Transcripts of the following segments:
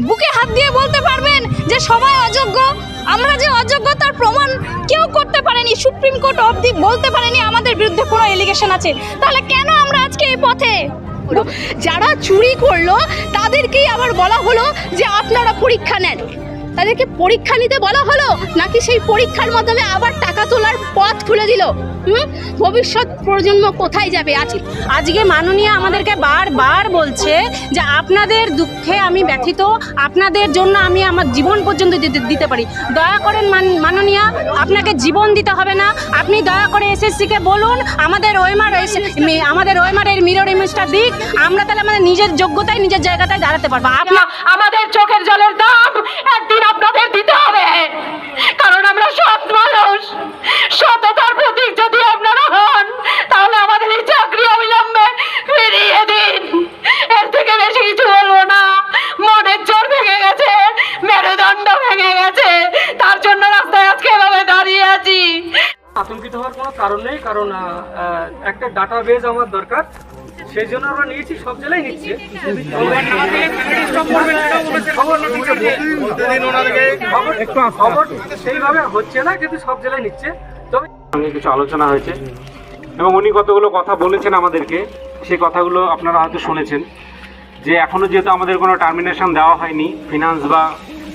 বুকে হাত দিয়ে বলতে পারবেন যে সবাই অযোগ্য? আমরা যে অযোগ্য তার প্রমাণ কেউ করতে পারেনি, সুপ্রিম কোর্ট অবধি বলতে পারেনি আমাদের বিরুদ্ধে কোনো এলিগেশন আছে। তাহলে কেন আমরা আজকে এই পথে? যারা চুরি করলো তাদেরকেই আবার বলা হলো যে আপনারা পরীক্ষা নেন। তাদেরকে পরীক্ষা নিতে বলা হলো, নাকি সেই পরীক্ষার মাধ্যমে আবার টাকা তোলার পথ খুলে দিল? ভবিষ্যৎ প্রজন্ম কোথায় যাবে? আজকে মাননীয় আমাদেরকে বারবার বলছে যে আপনাদের দুঃখে আমি ব্যথিত, আপনাদের জন্য আমি আমার জীবন পর্যন্ত দিতে পারি। দয়া করেন মাননীয়, আপনাকে জীবন দিতে হবে না, আপনি দয়া করে এসএসসিকে বলুন আমাদের ওএমআরের মিরর ইমেজটা দিক, আমরা তাহলে আমাদের নিজের যোগ্যতায় নিজের জায়গাটায় দাঁড়াতে পারবো। আমাদের চোখের জলের দাম একদিন আপনাদের দিতে হবে, কারণ আমরা সৎ মানুষ। সততার প্রতীক যদি আপনারা হন, তাহলে আমাদের এই চাকরি অবিলম্বে ফিরিয়ে দিন। এর থেকে বেশি কিছু বলবো না। মনের জোর ভেঙে গেছে, মেরুদণ্ড ভেঙে গেছে, তার জন্য রাস্তায় আজকে এভাবে দাঁড়িয়ে আছি। আতঙ্কিত হওয়ার কোনো কারণ নেই, কারণ একটা ডাটাবেজ আমার দরকার, সেই জন্য আমরা নিয়েছি। সব জেলায় নিচ্ছে, খবর সেইভাবে হচ্ছে না, কিন্তু সব জেলায় নিচ্ছে। তবে সঙ্গে কিছু আলোচনা হয়েছে এবং উনি কতগুলো কথা বলেছেন আমাদেরকে, সেই কথাগুলো আপনারা হয়তো শুনেছেন। যে এখনও যেহেতু আমাদের কোনো টার্মিনেশন দেওয়া হয়নি, ফিনান্স বা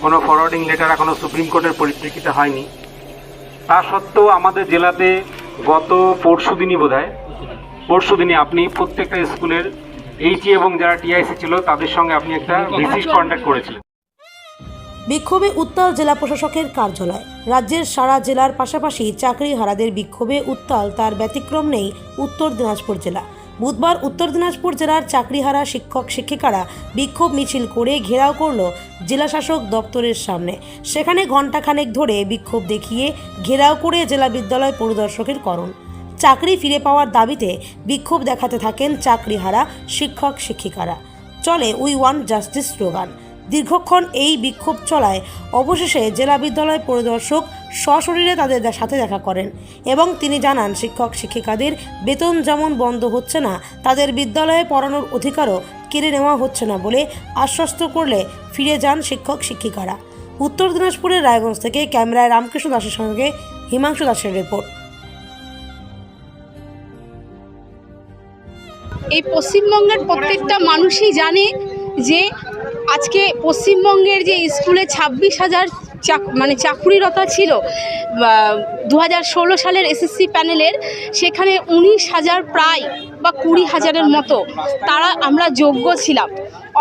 কোনো ফরওয়ার্ডিং লেটার এখনও সুপ্রিম কোর্টের পরিপ্রেক্ষিতে হয়নি, তা সত্ত্বেও আমাদের জেলাতে গত পরশুদিনই আপনি প্রত্যেকটা স্কুলের এইচি এবং যারা টিআইসি ছিল তাদের সঙ্গে আপনি একটা ভিজিট কন্ট্যাক্ট করেছিলেন। বিক্ষোভে উত্তাল জেলা প্রশাসকের কার্যালয়। রাজ্যের সারা জেলার পাশাপাশি চাকরিহারাদের বিক্ষোভে উত্তাল তার ব্যতিক্রম নেই উত্তর দিনাজপুর জেলা। বুধবার উত্তর দিনাজপুর জেলার চাকরিহারা শিক্ষক শিক্ষিকারা বিক্ষোভ মিছিল করে ঘেরাও করল জেলাশাসক দপ্তরের সামনে। সেখানে ঘণ্টাখানেক ধরে বিক্ষোভ দেখিয়ে ঘেরাও করে জেলা বিদ্যালয় পরিদর্শকের করণ। চাকরি ফিরে পাওয়ার দাবিতে বিক্ষোভ দেখাতে থাকেন চাকরিহারা শিক্ষক শিক্ষিকারা। চলে উই ওয়ান্ট জাস্টিস স্লোগান। দীর্ঘক্ষণ এই বিক্ষোভ চলায় অবশেষে জেলা বিদ্যালয় পরিদর্শক সশরীরে তাদের সাথে দেখা করেন এবং তিনি জানান শিক্ষক শিক্ষিকাদের বেতন যেমন বন্ধ হচ্ছে না, তাদের বিদ্যালয়ে পড়ানোর অধিকারও কেড়ে নেওয়া হচ্ছে না বলে আশ্বস্ত করলে ফিরে যান শিক্ষক শিক্ষিকারা। উত্তর দিনাজপুরের রায়গঞ্জ থেকে ক্যামেরায় রামকৃষ্ণ দাসের সঙ্গে হিমাংশু দাসের রিপোর্ট। এই পশ্চিমবঙ্গের প্রত্যেকটা মানুষই জানে যে আজকে পশ্চিমবঙ্গের যে স্কুলে 26,000 চাকুরিরতা ছিল 2016 সালের এসএসসি প্যানেলের, সেখানে 19,000 প্রায় বা 20,000-এর মতো তারা আমরা যোগ্য ছিলাম।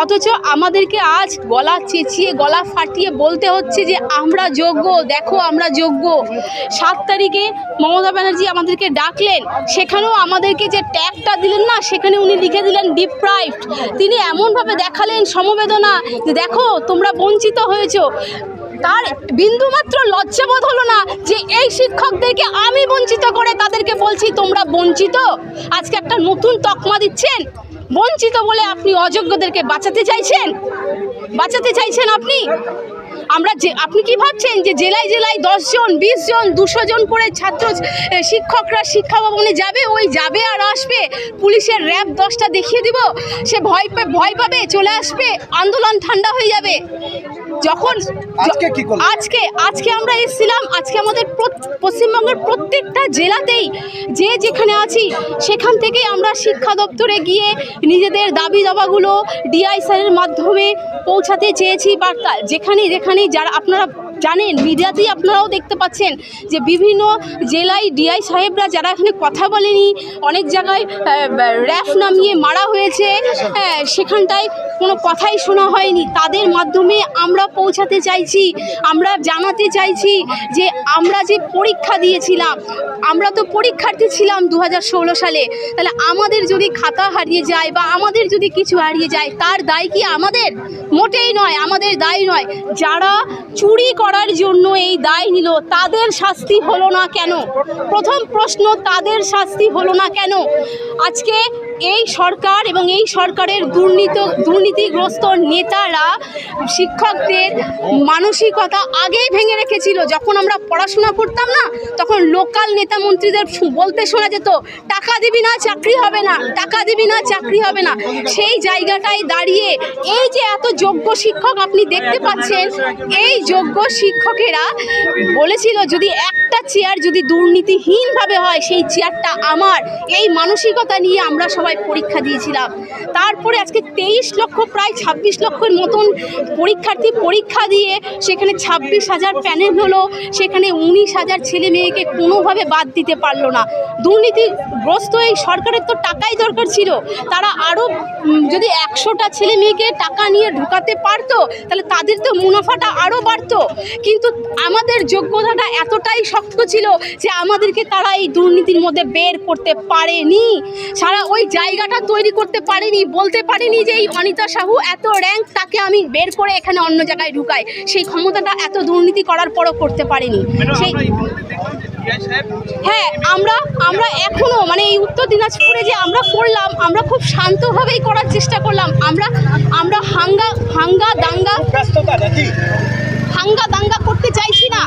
অথচ আমাদেরকে আজ গলা চেঁচিয়ে গলা ফাটিয়ে বলতে হচ্ছে যে আমরা যোগ্য, দেখো আমরা যোগ্য। 7 তারিখে মমতা ব্যানার্জি আমাদেরকে ডাকলেন, সেখানেও আমাদেরকে যে ট্যাগটা দিলেন না, সেখানে উনি লিখে দিলেন ডিপ্রাইভড। তিনি এমনভাবে দেখালেন সমবেদনা যে দেখো তোমরা বঞ্চিত হয়েছো। তার বিন্দুমাত্র লজ্জাবোধ হলো না যে এই শিক্ষকদেরকে আমি বঞ্চিত করে তাদেরকে বলছি তোমরা বঞ্চিত। আজকে একটা নতুন তকমা দিচ্ছেন, বঞ্চিত বলে আপনি অযোগ্যদেরকে বাঁচাতে চাইছেন আপনি কি ভাবছেন যে জেলায় জেলায় 10 জন 20 জন 200 জন করে শিক্ষকরা শিক্ষা ভবনে যাবে আর আসবে, পুলিশের র্যাব 10টা দেখিয়ে দিব, সে ভয় পাবে, চলে আসবে, আন্দোলন ঠান্ডা হয়ে যাবে। যখন আজকে আমরা এসেছিলাম, আজকে আমাদের পশ্চিমবঙ্গের প্রত্যেকটা জেলাতেই যে যেখানে আছি সেখান থেকেই আমরা শিক্ষা দপ্তরে গিয়ে নিজেদের দাবি দাবাগুলো ডিআই স্যারের মাধ্যমে পৌঁছাতে চেয়েছি বার্তা। যেখানে যারা আপনারা জানেন, মিডিয়াতেই আপনারাও দেখতে পাচ্ছেন যে বিভিন্ন জেলায় ডিআই সাহেবরা যারা এখানে কথা বলেনি, অনেক জায়গায় র্যাফ নামিয়ে মারা হয়েছে, সেখানটায় কোনো কথাই শোনা হয়নি। তাদের মাধ্যমে আমরা পৌঁছাতে চাইছি, আমরা জানাতে চাইছি যে আমরা যে পরীক্ষা দিয়েছিলাম, আমরা তো পরীক্ষার্থী ছিলাম 2016 সালে, তাহলে আমাদের যদি খাতা হারিয়ে যায় বা আমাদের যদি কিছু হারিয়ে যায় তার দায় কি আমাদের? মোটেই নয়, আমাদের দায় নয়। যারা চুরি করার জন্য এই দায় নিল তাদের শাস্তি হলো না কেন? প্রথম প্রশ্ন, তাদের শাস্তি হলো না কেন? আজকে এই সরকার এবং এই সরকারের দুর্নীতিগ্রস্ত নেতারা শিক্ষকদের মানসিকতা আগেই ভেঙে রেখেছিল। যখন আমরা পড়াশোনা করতাম না, তখন লোকাল নেতা মন্ত্রীদের বলতে শোনা যেত, টাকা দিবি না চাকরি হবে না, টাকা দিবি না চাকরি হবে না। সেই জায়গাটায় দাঁড়িয়ে এই যে এত যোগ্য শিক্ষক আপনি দেখতে পাচ্ছেন, এই যোগ্য শিক্ষকেরা বলেছিল যদি একটা চেয়ার যদি দুর্নীতিহীনভাবে হয় সেই চেয়ারটা আমার। এই মানসিকতা নিয়ে আমরা সবাই পরীক্ষা দিয়েছিলাম। তারপরে আজকে 23 লক্ষ প্রায় 26 লক্ষের মতন পরীক্ষার্থী পরীক্ষা দিয়ে সেখানে 26,000 প্যানেল হলো, সেখানে 19,000 ছেলে মেয়েকে কোনোভাবে বাদ দিতে পারলো না। দুর্নীতিগ্রস্ত এই সরকারের তো টাকাই দরকার ছিল, তারা আরও যদি 100টা ছেলে মেয়েকে টাকা নিয়ে ঢুকাতে পারতো তাহলে তাদের তো মুনাফাটা আরও বাড়তো। কিন্তু আমাদের যোগ্যতাটা এতটাই শক্ত ছিল যে আমাদেরকে তারা এই দুর্নীতির মধ্যে বের করতে পারেনি, সারা ওই জায়গাটা তৈরি করতে পারেনি, বলতে পারেনি যে এই অনিতা সাহু এত র্যাঙ্ক, তাকে আমি বের করে এখানে অন্য জায়গায় ঢুকাই। সেই ক্ষমতাটা এত দুর্নীতি করার পরও করতে পারেনি। সেই হ্যাঁ, আমরা এখনও মানে এই উত্তর দিনাজপুরে যে আমরা করলাম, আমরা খুব শান্তভাবেই করার চেষ্টা করলাম। আমরা হাঙ্গা দাঙ্গা করতে চাইছি না,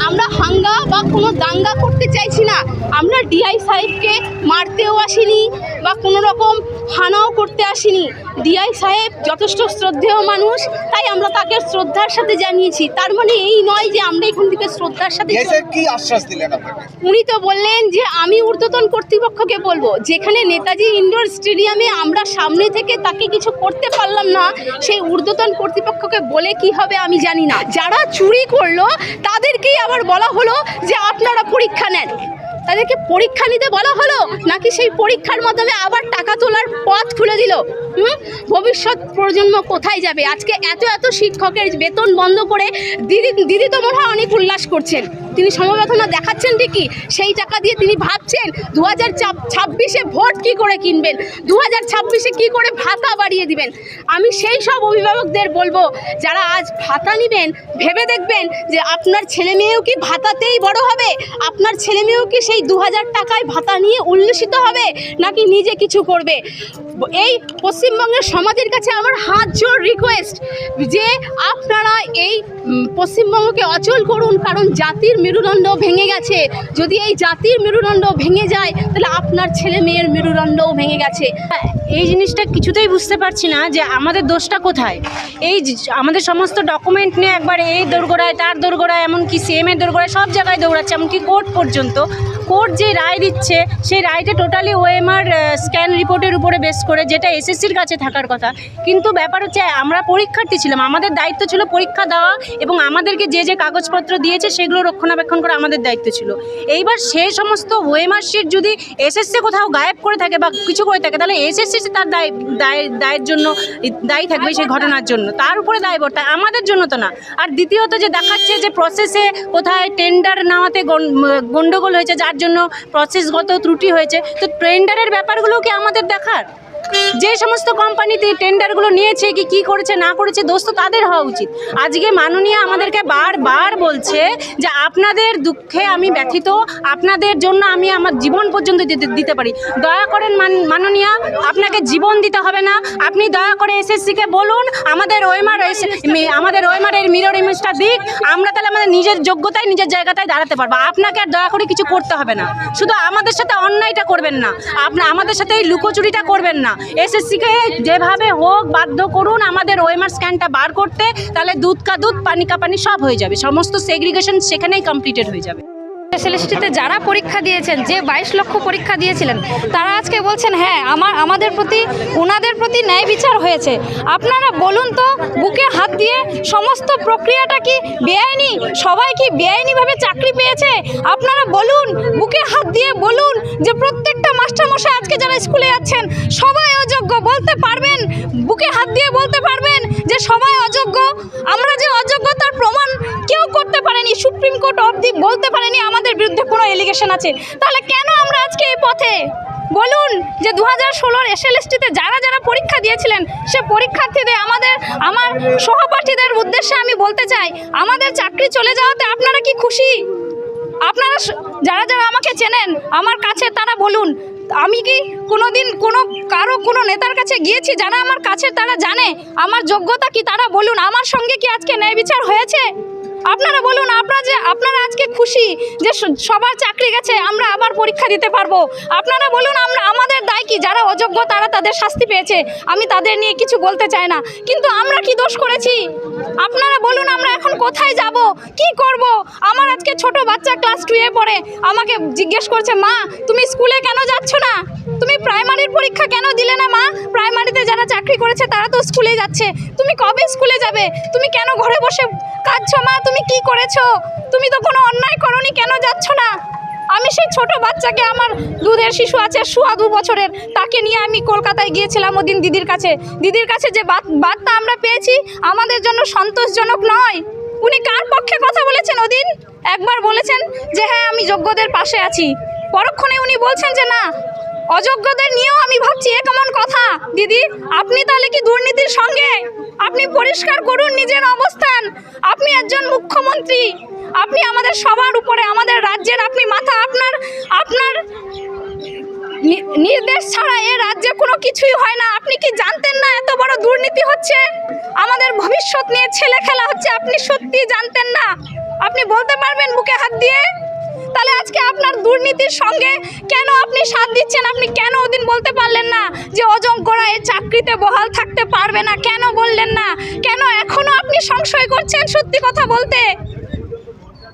আমরা হাঙ্গা বা কোনো দাঙ্গা করতে চাইছি না। আমরা ডিআই সাহেবকে মারতেও আসিনি বা কোনো রকম হানাও করতে আসিনি। ডিআই সাহেব যথেষ্ট শ্রদ্ধেয় মানুষ, তাই আমরা তাকে শ্রদ্ধার সাথে জানিয়েছি। তার মানে এই নয় যে আমরা এখান থেকে শ্রদ্ধার সাথে। কি আশ্বাস দিলেন আপনাকে? উনি তো বললেন যে আমি ঊর্ধ্বতন কর্তৃপক্ষকে বলবো, যেখানে নেতাজি ইনডোর স্টেডিয়ামে আমরা সামনে থেকে তাকে কিছু করতে পারলাম না, সেই ঊর্ধ্বতন কর্তৃপক্ষকে বলে কি হবে আমি জানি না। যারা চুরি করলো তাদেরকেই আবার বলা হলো যে আপনারা পরীক্ষা নেন। তাদেরকে পরীক্ষা নিতে বলা হলো নাকি সেই পরীক্ষার মাধ্যমে আবার টাকা তোলার পথ খুলে দিল? ভবিষ্যৎ প্রজন্ম কোথায় যাবে? আজকে এত শিক্ষকের বেতন বন্ধ করে দিদি তো মনে হয় অনেক উল্লাস করছেন, তিনি সমবেদনা দেখাচ্ছেন ঠিকই, সেই টাকা দিয়ে তিনি ভাবছেন 2026-এ ভোট কি করে কিনবেন, 2026-এ কি করে ভাতা বাড়িয়ে দিবেন। আমি সেই সব অভিভাবকদের বলবো, যারা আজ ভাতা নেবেন, ভেবে দেখবেন যে আপনার ছেলে মেয়েও কি ভাতাতেই বড় হবে, আপনার ছেলে মেয়েও কি সেই 2000 টাকায় ভাতা নিয়ে উল্লসিত হবে, নাকি নিজে কিছু করবে। এই পশ্চিমবঙ্গের সমাজের কাছে আমার হাত জোড় রিকোয়েস্ট যে আপনারা এই পশ্চিমবঙ্গকে অচল করুন, কারণ জাতির মেরুদণ্ড ভেঙে গেছে। যদি এই জাতির মেরুদণ্ড ভেঙে যায় তাহলে আপনার ছেলে মেয়ের মেরুদণ্ডও ভেঙে গেছে। এই জিনিসটা কিছুতেই বুঝতে পারছি না যে আমাদের দোষটা কোথায়। এই আমাদের সমস্ত ডকুমেন্ট নিয়ে একবার এই দোরগোড়ায় তার দোরগোড়ায়, এমনকি সিএমের দোরগোড়ায় সব জায়গায় দৌড়াচ্ছে, এমনকি কোর্ট পর্যন্ত। কোর্ট যে রায় দিচ্ছে সেই রায়টা টোটালি ওএমআর স্ক্যান রিপোর্টের উপরে বেস করে, যেটা এসএসসির কাছে থাকার কথা। কিন্তু ব্যাপার হচ্ছে আমরা পরীক্ষার্থী ছিলাম, আমাদের দায়িত্ব ছিল পরীক্ষা দেওয়া এবং আমাদেরকে যে কাগজপত্র দিয়েছে সেগুলো রক্ষণাবেক্ষণ করা আমাদের দায়িত্ব ছিল। এইবার সেই সমস্ত ওএমআর শিট যদি এসএসসি কোথাও গায়েব করে থাকে বা কিছু করে থাকে, তাহলে এসএসসি তার দায়ের জন্য দায়ী থাকবে সেই ঘটনার জন্য, তার উপরে দায়বর্তা, আমাদের জন্য তো না। আর দ্বিতীয়ত যে দেখাচ্ছে যে প্রসেসে কোথায় টেন্ডার নেওয়াতে গন্ডগোল হয়েছে, যার জন্য প্রসেসগত ত্রুটি হয়েছে। তো টেন্ডারের ব্যাপারগুলো কি আমাদের দেখার? যে সমস্ত কোম্পানিতে টেন্ডারগুলো নিয়েছে কি করেছে না করেছে, দোষ তো তাদের হওয়া উচিত। আজকে মাননীয় আমাদেরকে বারবার বলছে যে আপনাদের দুঃখে আমি ব্যথিত, আপনাদের জন্য আমি আমার জীবন পর্যন্ত দিতে পারি। দয়া করেন মাননীয়, আপনাকে জীবন দিতে হবে না, আপনি দয়া করে এসএসসিকে বলুন আমাদের ওএমআর এর মিরর ইমেজটা দিক, আমরা তাহলে আমাদের নিজের যোগ্যতায় নিজের জায়গাটায় দাঁড়াতে পারবো। আপনাকে আর দয়া করে কিছু করতে হবে না, শুধু আমাদের সাথে অন্যায়টা করবেন না, আমাদের সাথে এই লুকোচুরিটা করবেন না। এসএসসিকে যেভাবে হোক বাধ্য করুন আমাদের ওএমআর স্ক্যানটা বার করতে, তাহলে দুধ কা দুধ পানি কা পানি সব হয়ে যাবে, সমস্ত সেগ্রিগেশন সেখানেই কমপ্লিটেড হয়ে যাবে। এসএলএসটিতে যারা পরীক্ষা দিয়েছেন, যে 22 লক্ষ পরীক্ষা দিয়েছিলেন, তারা আজকে বলছেন হ্যাঁ আমাদের প্রতি ওনাদের প্রতি ন্যায় বিচার হয়েছে। আপনারা বলুন তো, বুকে হাত দিয়ে সমস্ত প্রক্রিয়াটা কি বেআইনি? সবাই কি বেআইনিভাবে চাকরি পেয়েছে? আপনারা বলুন, বুকে হাত দিয়ে বলুন যে প্রত্যেকটা মাস্টারমশাই আজকে যারা স্কুলে যাচ্ছেন সবাই অযোগ্য, বলতে পারবেন? বুকে হাত দিয়ে বলতে পারবেন যে সবাই অযোগ্য? আমরা যে অযোগ্যতার প্রমাণ কেউ করতে পারেনি, সুপ্রিম কোর্ট অবধি বলতে পারেনি আমাদের বিরুদ্ধে কোনো এলিগেশন আছে, তাহলে কেন আমরা আজকে এই পথে? বলুন যে 2016 এসএলএসটিতে যারা পরীক্ষা দিয়েছিলেন সে পরীক্ষার্থীদের, আমার সহপাঠীদের উদ্দেশ্যে আমি বলতে চাই, আমাদের চাকরি চলে যাওয়াতে আপনারা কি খুশি? আপনারা যারা আমাকে চেনেন, আমার কাছে, তারা বলুন আমি কি কোনোদিন কোনো নেতার কাছে গিয়েছি যারা আমার কাছের, তারা জানে আমার যোগ্যতা কি? তারা বলুন, আমার সঙ্গে কি আজকে ন্যায় বিচার হয়েছে? আপনারা বলুন, আপনারা আজকে খুশি যে সবার চাকরি গেছে, আমরা আবার পরীক্ষা দিতে পারবো? আপনারা বলুন, আমাদের দায় কি? যারা অযোগ্য তারা তাদের শাস্তি পেয়েছে, আমি তাদের নিয়ে কিছু বলতে চাই না, কিন্তু আমরা কি দোষ করেছি? আপনারা বলুন, আমরা এখন কোথায় যাব, কি করব? আমার আজকে ছোট বাচ্চা ক্লাস 2-এ পড়ে, আমাকে জিজ্ঞেস করছে, মা তুমি স্কুলে কেন যাচ্ছ না? তুমি প্রাইমারির পরীক্ষা কেন দিলে না মা? প্রাইমারিতে যারা চাকরি করেছে তারা তো স্কুলে যাচ্ছে, তুমি কবে স্কুলে যাবে? তুমি কেন ঘরে বসে কাঁদছো মা? তুমি কি করেছো? তুমি তো কোনো অন্যায় করোনি, কেন যাচ্ছ না? আমি সেই ছোট বাচ্চাকে, আমার দুধের শিশু আছে 2.25 বছরের, তাকে নিয়ে আমি কলকাতায় গিয়েছিলাম ওদিন দিদির কাছে যে বার্তা আমরা পেয়েছি আমাদের জন্য সন্তোষজনক নয়। উনি কার পক্ষে কথা বলেছেন ওদিন? একবার বলেছেন যে হ্যাঁ আমি যোগ্যদের পাশে আছি, পরক্ষণে উনি বলছেন যে না অযোগ্যদের নিয়েও আমি ভাবছি। এ কেমন কথা দিদি? আপনি তাহলে কি দুর্নীতির সঙ্গে? আপনি পরিষ্কার করুন নিজের অবস্থান। আপনি একজন মুখ্যমন্ত্রী, আপনি আমাদের সবার উপরে, আমাদের রাজ্যের আপনি মাথা। আপনার নির্দেশ ছাড়া এ রাজ্যে কোনো কিছুই হয় না। আপনি কি জানতেন না এত বড় দুর্নীতি হচ্ছে? আমাদের ভবিষ্যৎ নিয়ে ছেলে খেলা হচ্ছে, আপনি সত্যি জানতেন না? আপনি বলতে পারবেন বুকে হাত দিয়ে? তাহলে আজকে আপনার দুর্নীতির সঙ্গে কেন আপনি সাথ দিচ্ছেন? আপনি কেন ওদিন বলতে পারলেন না যে অযোগ্যরা এই চাকরিতে বহাল থাকতে পারবে না? কেন বললেন না? কেন এখনো আপনি সংশয় করছেন সত্যি কথা বলতে?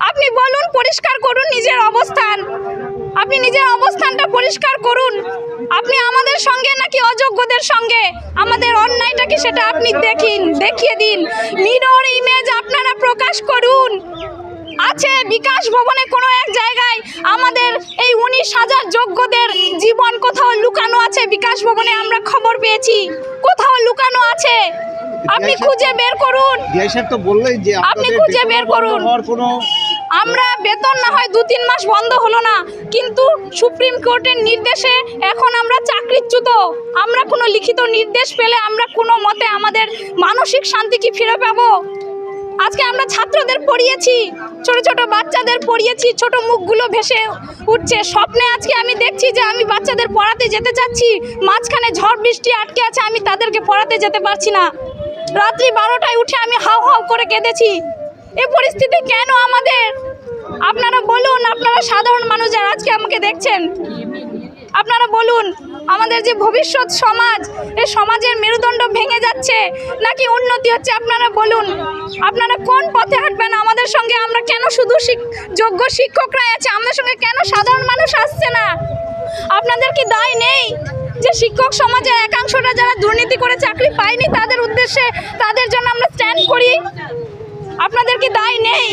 আপনি বলুন, পরিষ্কার করুন নিজের অবস্থান। আপনি নিজের অবস্থানটা পরিষ্কার করুন। আপনি আমাদের সঙ্গে নাকি অযোগ্যদের সঙ্গে? আমাদের অন্যায়টা কি সেটা আপনি দেখিয়ে দিন। মিরর ইমেজ আপনারা প্রকাশ করুন। আছে বিকাশ ভবনে কোনো এক জায়গায় আমাদের এই 19,000 যোগ্যদের জীবন কোথাও লুকানো আছে। বিকাশ ভবনে আমরা খবর পেয়েছি, কোথাও লুকানো আছে। আপনি খুঁজে বের করুন। তো বললেই যে আপনি খুঁজে বের করুন। আমরা বেতন না হয় 2-3 মাস বন্ধ হলো না, কিন্তু সুপ্রিম কোর্টের নির্দেশে এখন আমরা চাকরিচ্যুত। আমরা কোনো লিখিত নির্দেশ পেলে আমরা কোনো মতে আমাদের মানসিক শান্তি কি ফিরে পাবো? আজকে আমরা ছাত্রদের পড়িয়েছি, ছোট ছোট বাচ্চাদের পড়িয়েছি, ছোট মুখগুলো ভেসে উঠছে স্বপ্নে। আজকে আমি দেখছি যে আমি বাচ্চাদের পড়াতে যেতে চাচ্ছি, মাঝখানে ঝড় বৃষ্টি আটকে আছে, আমি তাদেরকে পড়াতে যেতে পারছি না। রাত্রি 12টায় উঠে আমি হাউ হাউ করে কেঁদেছি। এই পরিস্থিতি কেন আমাদের? আপনারা বলুন, আপনারা সাধারণ মানুষ যারা আজকে আমাকে দেখছেন, আপনারা বলুন, আমাদের যে ভবিষ্যৎ সমাজ, এই সমাজের মেরুদণ্ড ভেঙে যাচ্ছে নাকি উন্নতি হচ্ছে? আপনারা বলুন, আপনারা কোন পথে হাঁটবেন আমাদের সঙ্গে? আমরা কেন শুধু যোগ্য শিক্ষকরাই আছে, আমাদের সঙ্গে কেন সাধারণ মানুষ আসছে না? আপনাদের কি দায় নেই যে শিক্ষক সমাজের একাংশটা যারা দুর্নীতি করে চাকরি পায়নি তাদের উদ্দেশ্যে, তাদের জন্য আমরা স্ট্যান্ড করি? আপনাদের কি দায় নেই?